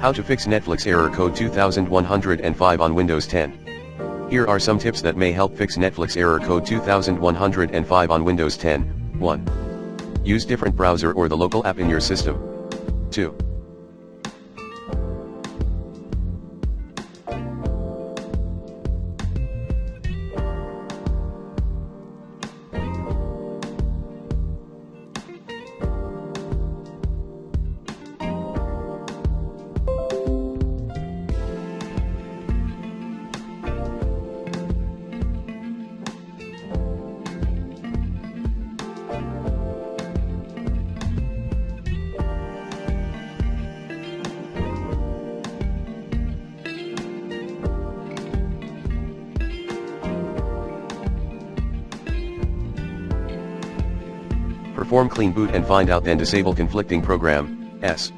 How to fix Netflix error code 2105 on Windows 10. Here are some tips that may help fix Netflix error code 2105 on Windows 10. 1. Use different browser or the local app in your system. 2. Perform clean boot and find out then disable conflicting program, S.